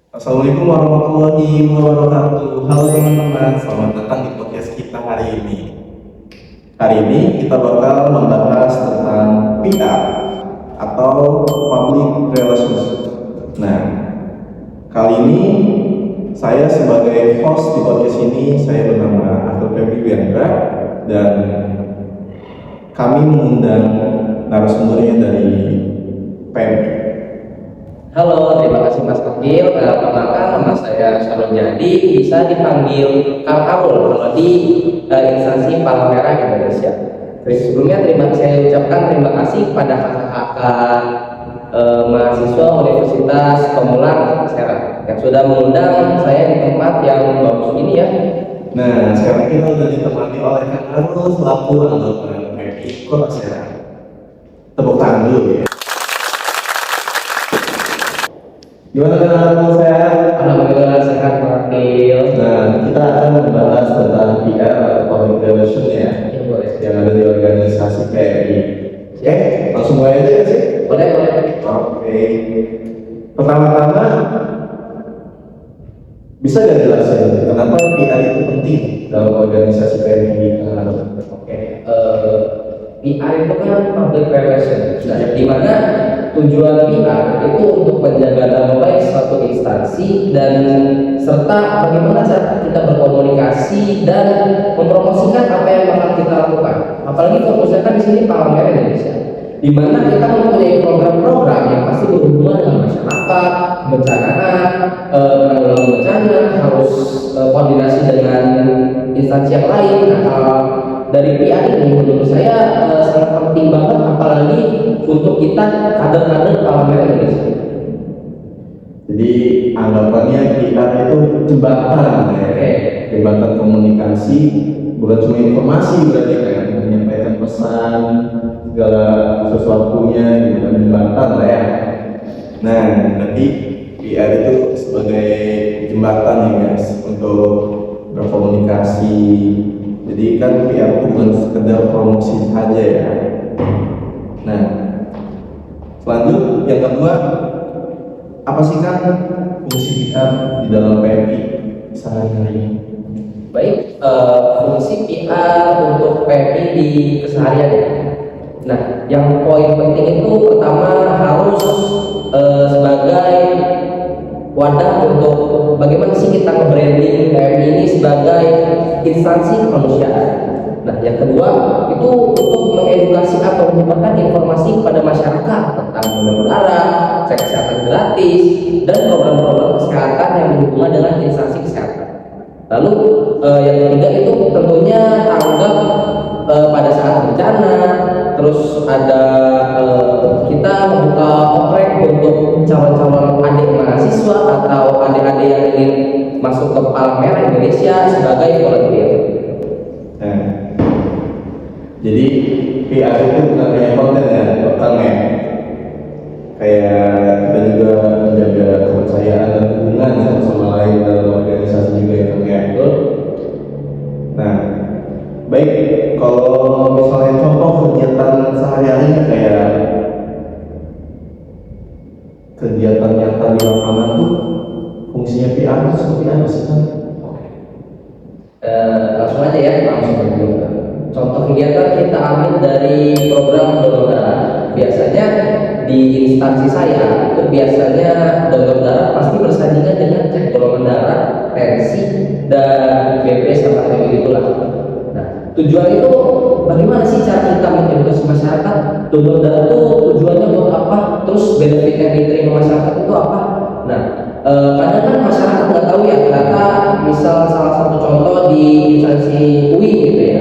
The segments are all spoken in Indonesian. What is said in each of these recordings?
Assalamualaikum warahmatullahi wabarakatuh. Halo teman-teman, selamat datang di podcast kita hari ini. Hari ini kita bakal membahas tentang PR atau Public Relations. Nah, kali ini saya sebagai host di podcast ini, saya bernama Arthur Febri Biandra dan kami mengundang narasumbernya dari PMI. Halo, terima kasih Mas Akil. Perkenalkan nama saya Shalom Jadi, bisa dipanggil Kang Aul kalau di instansi Palang Merah Indonesia. Sebelumnya saya ucapkan terima kasih kepada kakak-kakak mahasiswa Universitas Pemulang Serang yang sudah mengundang saya di tempat yang bagus ini ya. Nah, sekarang kita sudah ditemani oleh Kang Arul selaku anggota PMI Kota Serang. Tepuk tangan dulu ya. Gimana Kang sehat? Alhamdulillah sehat Pak Akil. Nah, kita akan membahas tentang PR atau Public Relations ya, yang ada di organisasi PMI. Oke, langsung mulai aja ya sih? Boleh. Oke. Pertama-tama, bisa nggak jelasin kenapa PR itu penting dalam organisasi PMI? Oke, PR itu kan public relation, di mana tujuan PR itu untuk menjaga nama baik suatu instansi dan serta bagaimana cara kita berkomunikasi dan mempromosikan apa yang bakal kita lakukan. Apalagi fokusnya kan di sini Palang Merah Indonesia, di mana kita mempunyai program-program yang pasti berhubungan dengan masyarakat, kebencanaan, penanggulangan bencana, harus koordinasi dengan instansi yang lain. Dari PR ini menurut saya sangat penting banget, apalagi untuk kita kader-kader Palang Merah Indonesia. Jadi anggapannya PR itu jembatan ya, jembatan komunikasi, bukan cuma informasi berarti kan, menyampaikan pesan segala sesuatunya gitu kan, jembatan lah ya. Nah, nanti PR itu sebagai jembatan ya guys untuk berkomunikasi. Jadi kan PR itu bukan sekedar promosi saja ya. Nah, selanjut yang kedua, apa sih kan fungsi PR di dalam PMI sehari-hari? Baik, fungsi PR untuk PMI di keseharian ya. Nah, yang poin penting itu pertama harus sebagai wadah untuk bagaimana sih kita nge-branding PMI ini sebagai instansi kemanusiaan. Nah, yang kedua itu untuk mengedukasi atau menyebarkan informasi kepada masyarakat tentang donor darah, cek kesehatan gratis, dan program-program kesehatan yang berhubungan dengan instansi kesehatan. Lalu yang ketiga itu tentunya tanggap pada saat bencana. Terus ada kita membuka oprek untuk calon-calon adik mahasiswa atau adik-adik yang ingin masuk ke Palang Merah Indonesia sebagai volunteer. Nah, jadi PR itu bukan hanya konten ya, ya. Kayak kita juga menjaga kepercayaan dan hubungan satu sama lain dalam organisasi juga ya. Nah, baik, kalau misalnya contoh kegiatan sehari-hari kayak kegiatan nyata di lapangan tuh fungsinya PR itu seperti apa sih kan? Langsung aja ya, contoh kegiatan kita ambil dari program donor darah. Biasanya di instansi saya itu biasanya donor darah pasti bersandingan dengan cek golongan darah, tensi, dan BP sama kayak gitulah. Nah, tujuan itu bagaimana sih cara kita mengedukasi masyarakat donor darah itu tujuannya buat apa, terus benefit yang diterima masyarakat itu apa. Nah, kadang kan masyarakat nggak tahu ya, ternyata misal salah satu contoh di instansi UI gitu ya,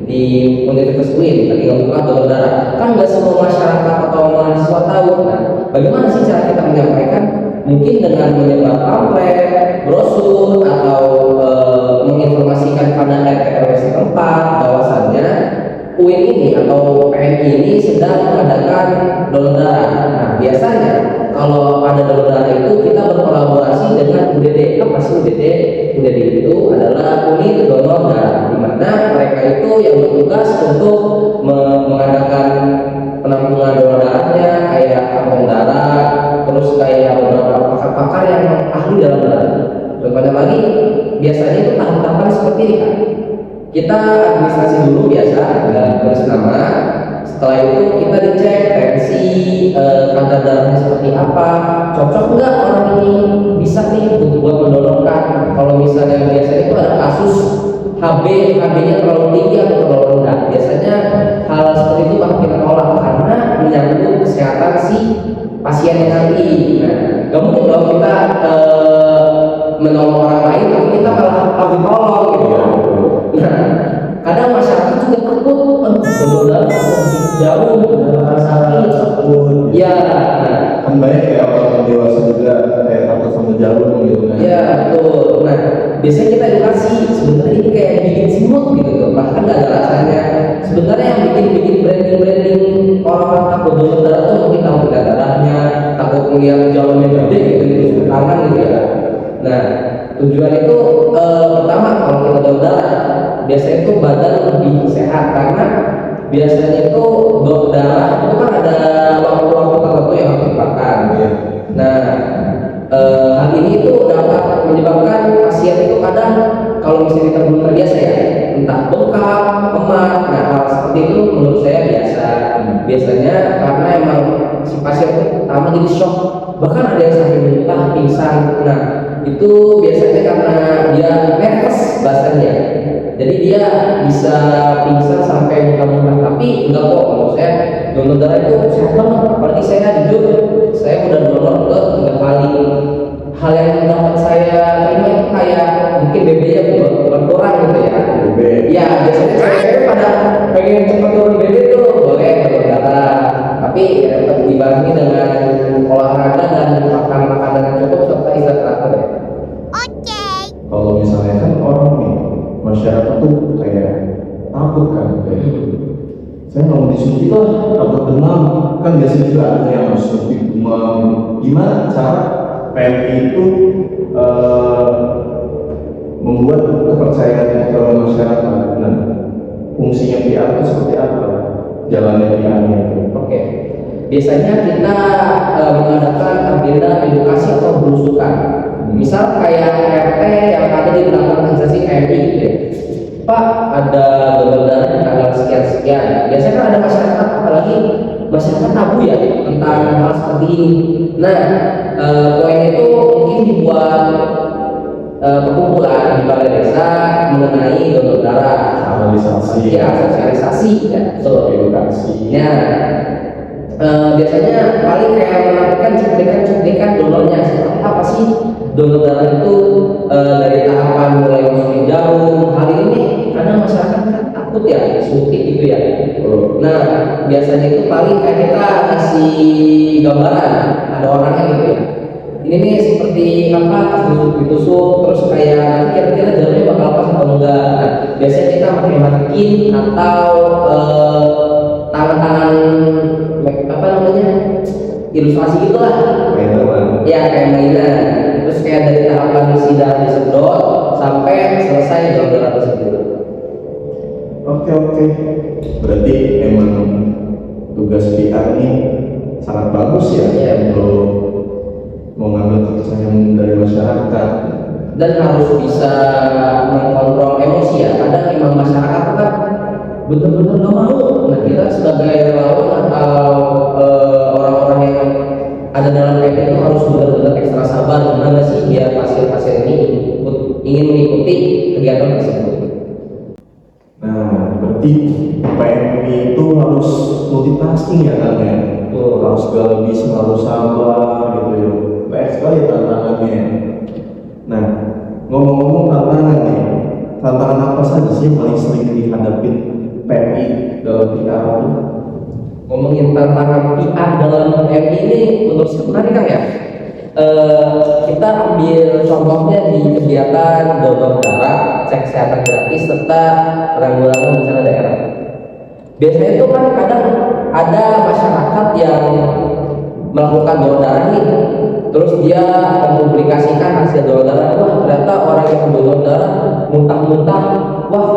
di Universitas UI lagi ngebuka donor darah, kan nggak semua masyarakat atau mahasiswa tahu. Nah, bagaimana sih cara kita menyampaikan? Mungkin dengan menyebar pamflet, brosur, atau menginformasikan pada RT RW setempat bahwasannya UIN ini atau PMI ini sedang mengadakan donor darah. Nah, biasanya kalau ada donor darah itu kita berkolaborasi dengan UDD. Apa sih UDD? UDD itu adalah unit donor darah, di mana mereka itu yang bertugas untuk mengadakan penampungan donor darahnya, kayak kantong darah, terus kayak beberapa pakar-pakar yang ahli dalam lagi biasanya itu tahap-tahapan seperti ini kan. Kita administrasi dulu biasa, tulis nama. Setelah itu kita dicek tensi, kadar darahnya seperti apa, cocok nggak orang ini bisa nih buat mendonorkan. Kalau misalnya biasanya itu ada kasus HB-nya terlalu tinggi atau terlalu rendah, biasanya hal seperti itu bakal kita tolak karena menyangkut kesehatan si pasiennya nanti. Nah, gak mungkin dong kita menolong orang lain tapi kita malah harus tolong gitu ya. Nah, kadang masyarakat juga takut, donor jauh, sakit. Ya, nah, Kan banyak ya orang dewasa juga kayak takut sama jarum gitu kan. ya betul. Nah, biasanya kita edukasi sebenarnya ini kayak bikin simut gitu tuh, bahkan nggak ada rasanya. Sebenarnya yang bikin branding orang takut donor darah tuh mungkin takut lihat darahnya, takut melihat jarumnya gede gitu di tangan gitu ya. Nah, tujuan itu pertama kalau kita donor darah biasanya itu badan lebih sehat karena biasanya itu donor darah itu kan ada waktu-waktu tertentu yang harus dipakai. Iya. Nah, hal ini itu dapat menyebabkan pasien itu kadang kalau misalnya kita belum terbiasa ya, entah bengkak, lemah. Nah, hal seperti itu menurut saya biasa. Biasanya karena emang si pasien itu pertama jadi shock, bahkan ada yang sampai muntah, pingsan. Nah, itu biasanya karena dia nervous bahasanya. Jadi dia bisa pingsan sampai muntah-muntah. Tapi enggak kok, menurut saya donor darah itu sehat banget. Apalagi saya jujur, saya udah donor ke 3 kali. Hal yang dapat saya terima itu kayak mungkin BB-nya bukan kurang gitu ya. BB. Ya biasanya saya pada pengen cepat turun BB tuh boleh donor darah. Tapi ya, tetap dibarengi dengan olahraga dan makan makanan yang cukup serta istirahat teratur ya. Kalau misalnya kan orang nih masyarakat tuh kayak takut kan kayak saya nggak mau disuntik lah, takut demam. Kan biasanya juga ada yang harus suntik demam. Gimana cara PMI itu membuat kepercayaan ke masyarakat? Nah, fungsinya PR itu seperti apa? Jalannya PR-nya itu. Oke. Biasanya kita mengadakan agenda edukasi atau belusukan. Misal kayak RT yang ada di belakang organisasi MI gitu ya. Pak, ada donor darah di tanggal sekian-sekian. Biasanya kan ada masyarakat, apalagi masyarakat tabu ya tentang hal seperti ini. Nah, poin itu mungkin dibuat perkumpulan di balai desa mengenai donor darah. Sosialisasi. Ya, sosialisasi ya, betul. Edukasi. Ya, biasanya paling kayak menampilkan cuplikan donornya seperti apa sih donor darah itu, dari tahapan mulai masukin jarum. Hal ini kadang masyarakat kan takut ya suntik gitu ya. Nah, biasanya itu paling kayak kita kasih gambaran ada orangnya gitu ya. Ini nih seperti apa, pas ditusuk terus kayak kira-kira jarumnya bakal pas atau enggak. Nah, biasanya kita pakai mannequin atau tangan-tangan apa namanya, ilustrasi gitulah. Mainan. Ya kayak mainan. Terus kayak dari tahapan sidang disedot sampai selesai donor darah tersebut. Oke. Berarti emang tugas PR ini sangat bagus ya, Iya. untuk mengambil kepercayaan dari masyarakat. Dan harus bisa mengkontrol emosi ya. Kadang emang masyarakat kan benar-benar nggak mau. Nah, kita sebagai relawan atau orang-orang yang ada dalam PP itu harus benar-benar ekstra sabar gimana sih biar pasien-pasien ini ingin mengikuti kegiatan tersebut. Nah, berarti PMI itu harus multitasking ya kan ya? Harus lebih selalu sabar gitu ya. Banyak sekali tantangannya. Nah, ngomong-ngomong tantangan nih, tantangan apa saja sih yang paling sering dihadapi PMI dalam PR itu? Ngomongin tantangan PR dalam PMI ini menurut saya menarik kan ya. Kita ambil contohnya di kegiatan donor darah, cek kesehatan gratis serta penanggulangan bencana daerah. Biasanya itu kan kadang ada masyarakat yang melakukan donor darah nih, terus dia mempublikasikan hasil donor darah. Wah, ternyata orang yang donor darah muntah-muntah. Wah,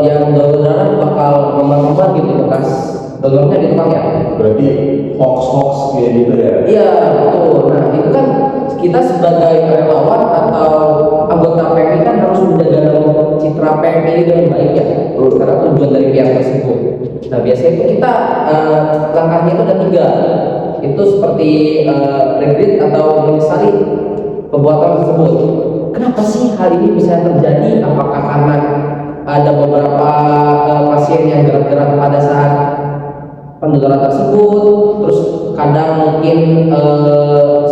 yang donor darah bakal memar-memar gitu bekas donornya gitu kan ya. Berarti hoax kayak gitu ya? Iya betul. Nah itu kan kita sebagai relawan atau terlayani dengan baik ya, karena tujuan dari pihak tersebut. Nah biasanya itu kita langkahnya itu ada 3, itu seperti regret atau menyesali perbuatan tersebut. Kenapa sih hal ini bisa terjadi? Apakah karena ada beberapa pasien yang gerak-gerak pada saat pendengaran tersebut, terus kadang mungkin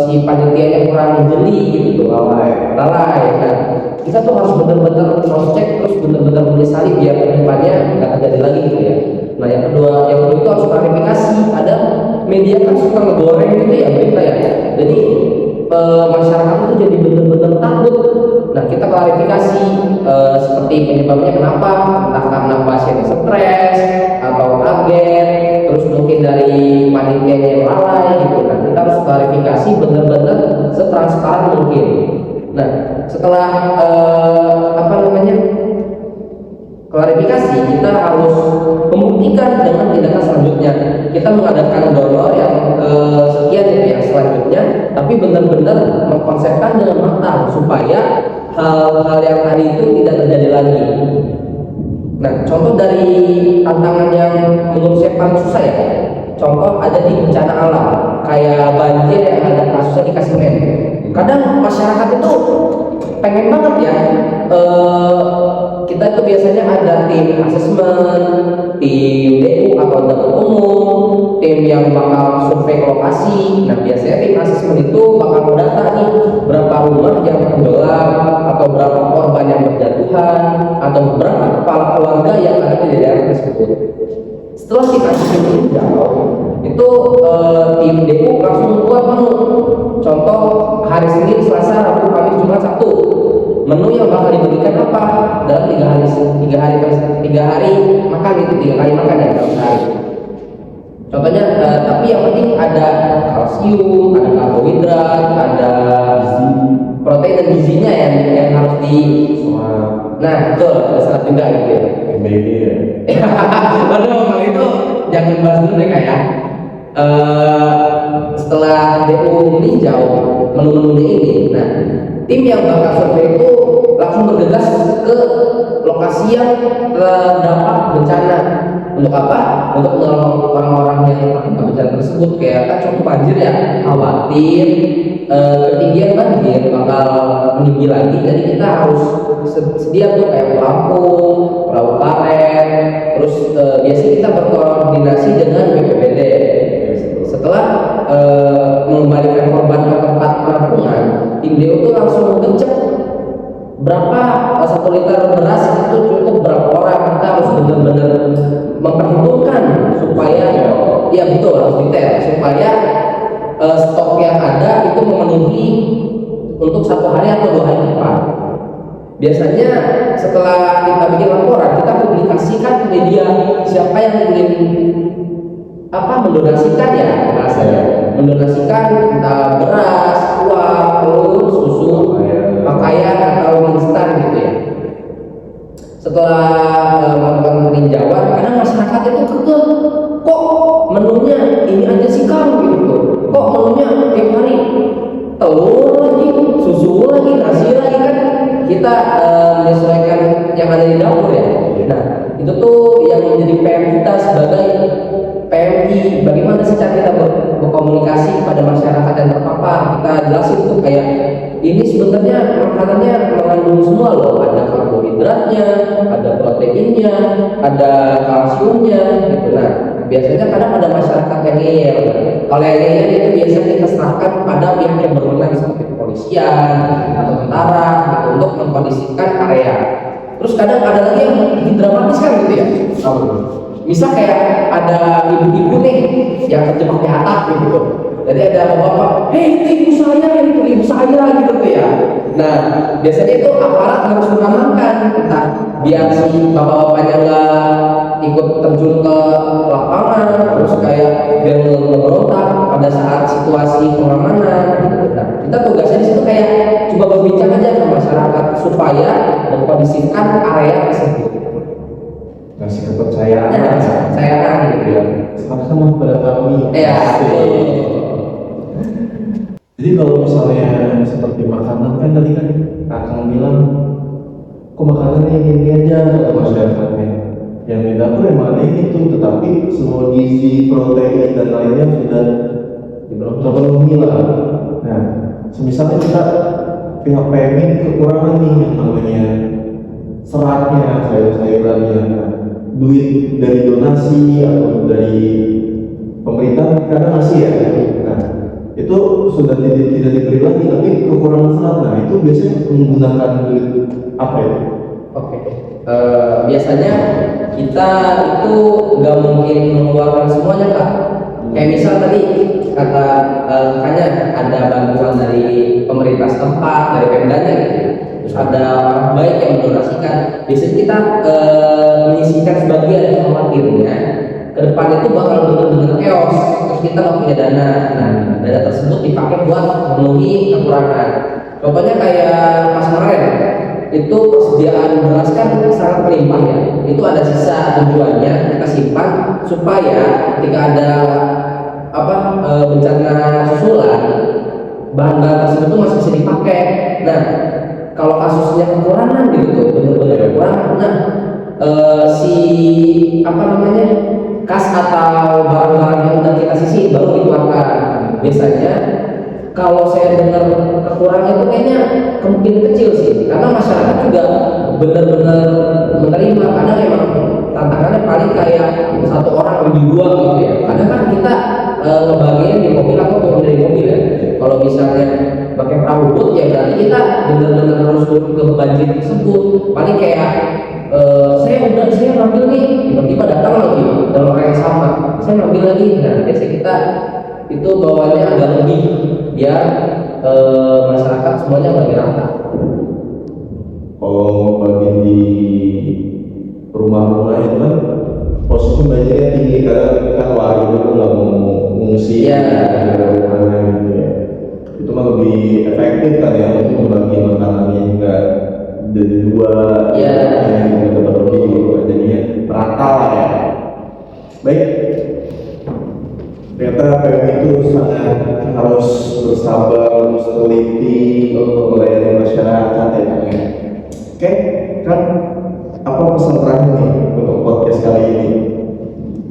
si panitianya kurang jeli gitu, lalai. Nah, kita tuh harus benar-benar cross check, terus benar-benar menyesali biar kedepannya nggak terjadi lagi gitu ya. Nah yang kedua itu harus klarifikasi. Ada media kan suka ngegoreng gitu ya berita ya, jadi masyarakat itu jadi benar-benar takut. Nah kita klarifikasi seperti penyebabnya kenapa, entah karena pasien stres atau kaget, terus mungkin dari panitianya yang lalai gitu. Nah kita harus klarifikasi benar-benar setransparan mungkin. Nah setelah klarifikasi, kita harus membuktikan dengan tindakan selanjutnya. Kita mengadakan donor yang sekian gitu yang selanjutnya, tapi benar-benar mengkonsepkan dengan matang supaya hal-hal yang tadi itu tidak terjadi lagi. Nah, contoh dari tantangan yang menurut saya paling susah ya, contoh ada di bencana alam kayak banjir yang ada kasusnya di Kasimen. Kadang masyarakat itu pengen banget ya, kita itu biasanya ada tim asesmen, tim DU atau dapur umum, tim yang bakal survei ke lokasi. Nah biasanya tim asesmen itu bakal mendata nih berapa rumah yang tenggelam, atau berapa korban yang berjatuhan, atau berapa kepala keluarga yang ada di daerah tersebut. Setelah kita asesmen jauh, itu tim DU langsung membuat menu. Contoh hari Senin, Selasa, Rabu, Kamis, Jumat, Sabtu. Menu yang bakal diberikan apa dalam 3 hari makan itu 3 kali makan ya dalam sehari. Contohnya, tapi yang penting ada kalsium, ada karbohidrat, ada protein dan gizinya yang harus di. Nah betul, ada serat juga gitu ya. Aduh, kalau itu jangan bahas dulu deh kayak. Setelah DU meninjau menu-menunya ini, nah tim yang bakal survei itu langsung bergegas ke lokasi yang terdampak bencana. Untuk apa? Untuk menolong orang-orang yang terkena bencana tersebut. Kayak kan contoh banjir ya, khawatir ketinggian banjir bakal meninggi lagi, jadi kita harus sedia tuh kayak pelampung, perahu karet, terus biasanya kita berkoordinasi dengan BPBD. Setelah mengembalikan korban ke tempat penampungan, tim DU itu langsung ngecek berapa 1 liter beras itu cukup berapa orang. Kita harus benar-benar memperhitungkan supaya ya betul, harus detail supaya stok yang ada itu memenuhi untuk 1 hari atau 2 hari ke depan. Biasanya setelah kita bikin laporan, kita publikasikan ke media siapa yang ingin mendonasikan ya bahasanya, mendonasikan beras, uang, telur, susu, pakaian atau instan gitu ya. Setelah melakukan peninjauan, kadang masyarakat itu kekeh, kok menunya ini aja sih Kang gitu, kok menunya tiap hari telur lagi, susu lagi, nasi lagi. Kan kita menyesuaikan yang ada di dapur ya. Nah itu tuh yang menjadi PM kita sebagai PMI. Bagaimana sih cara kita berkomunikasi kepada masyarakat yang terpapar? Kita jelasin tuh kayak ini sebenarnya makanannya mengandung semua loh, ada karbohidratnya, ada proteinnya, ada kalsiumnya gitu. Nah biasanya kadang ada masyarakat yang ngeyel. Kalau yang ngeyel itu biasanya kita serahkan pada pihak yang berwenang seperti kepolisian atau tentara gitu, untuk mengkondisikan area. Terus kadang ada lagi yang bikin dramatis kan gitu ya. Misal kayak ada ibu-ibu nih yang terjebak di atap gitu. Jadi ada bapak, hei itu ibu saya gitu tuh ya. Nah biasanya itu aparat harus mengamankan, entah biar si bapak-bapaknya nggak ikut terjun ke lapangan, terus kayak biar memberontak pada saat situasi pengamanan. Nah, kita tugasnya di situ kayak coba berbincang aja ke masyarakat supaya mengkondisikan area tersebut. Kasih kepercayaan, kepercayaan gitu ya. Sama-sama pada kami. Iya. Jadi kalau misalnya seperti makanan kan tadi kan Kakang bilang kok makanannya ini aja kata masyarakatnya. Yang di dapur emang ada ini tuh, tetapi semua gizi, protein dan lainnya sudah terpenuhi lah. Nah, misalnya kita pihak PMI kekurangan nih yang namanya seratnya, sayur-sayurannya, nah, duit dari donasi atau dari pemerintah kadang ngasih ya. Nah, itu sudah tidak diberi lagi, tapi kekurangan serat. Nah, itu biasanya menggunakan duit apa ya? Oke. Biasanya kita itu nggak mungkin mengeluarkan semuanya kak. Kayak misal tadi kata makanya ada bantuan dari pemerintah setempat, dari Pemdanya gitu. Terus ada orang baik yang mendonasikan. Biasanya kita menyisihkan sebagian khawatirnya ke depan itu bakal benar-benar chaos. Terus kita nggak punya dana. Nah, dana tersebut dipakai buat memenuhi kekurangan. Contohnya kayak pas kemarin itu persediaan beras kan sangat melimpah ya. Itu ada sisa tujuannya kita simpan supaya ketika ada bencana susulan, bahan-bahan tersebut tuh masih bisa dipakai. Nah, kalau kasusnya kekurangan gitu tuh, benar-benar kekurangan. Nah, kas atau barang-barang yang udah kita sisih baru dikeluarkan. Biasanya kalau saya dengar kekurangan itu kayaknya kemungkinan kecil sih, karena masyarakat juga benar-benar menerima. Kadang emang tantangannya paling kayak satu orang lebih dua gitu ya. Kadang kan kita ngebagiin di mobil atau turun dari mobil ya. Kalau misalnya pakai perahu boot ya berarti kita benar-benar harus turun ke banjir tersebut. Paling kayak saya ngambil nih, tiba-tiba datang lagi dalam orang yang sama, saya ngambil lagi. Nah, biasanya kita itu bawaannya agak lebih biar masyarakat semuanya bagi rata. Kalau bagi di rumah-rumah itu kan posisi banjirnya tinggi karena kan warga itu nggak mau mengungsi Iya. rumahnya gitu ya. Itu mah lebih efektif kan ya untuk membagi makanannya juga dari dua Iya. yang dapat lebih gitu, jadinya merata lah ya. Baik, ternyata PMI itu sangat harus bersabar, harus teliti melayani masyarakat ya kan ya. Oke, kan apa pesan terakhir nih untuk podcast kali ini?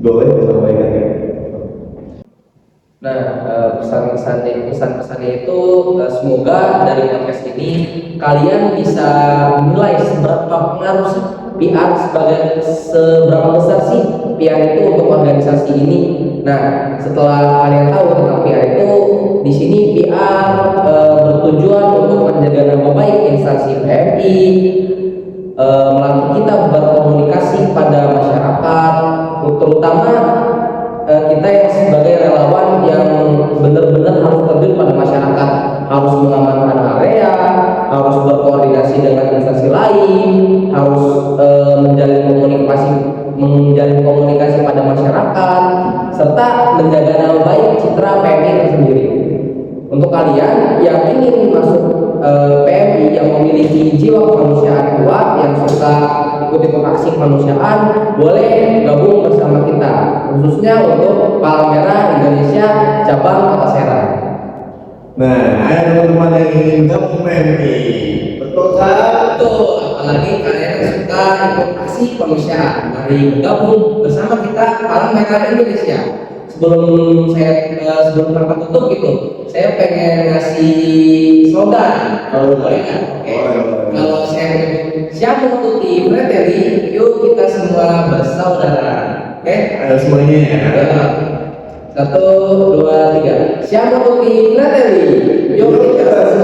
Boleh disampaikan ya? Nah, pesan-pesannya itu semoga dari podcast ini kalian bisa menilai seberapa pengaruh sih PR seberapa besar sih PR itu untuk organisasi ini. Nah, setelah kalian tahu tentang PR itu, di sini PR bertujuan untuk menjaga nama baik instansi PMI, melatih kita berkomunikasi pada masyarakat, terutama kita yang sebagai relawan yang benar-benar harus terjun pada masyarakat, harus mengamankan area, harus berkoordinasi dengan instansi lain, harus menjalin komunikasi pada masyarakat, serta menjaga nama baik citra PMI tersendiri. Untuk kalian yang ingin masuk PMI yang memiliki jiwa kemanusiaan kuat, yang suka ikut-ikut aksi kemanusiaan, boleh gabung bersama kita, khususnya untuk Palang Merah Indonesia cabang Kota Serang. Nah, ayo teman-teman yang ingin gabung PMI, betul kan? Betul, apalagi kalian yang suka ikut aksi kemanusiaan, mari bergabung bersama kita Palang Merah Indonesia. Sebelum tempat tutup gitu, saya pengen ngasih slogan. Kalau boleh kan? Oke. boleh. Kalau saya siapa tuti Fratelli, yuk kita semua bersaudara. Oke? Ayo semuanya ya. Ya. 1, 2, 3. Siapa tuti Fratelli, yuk kita semua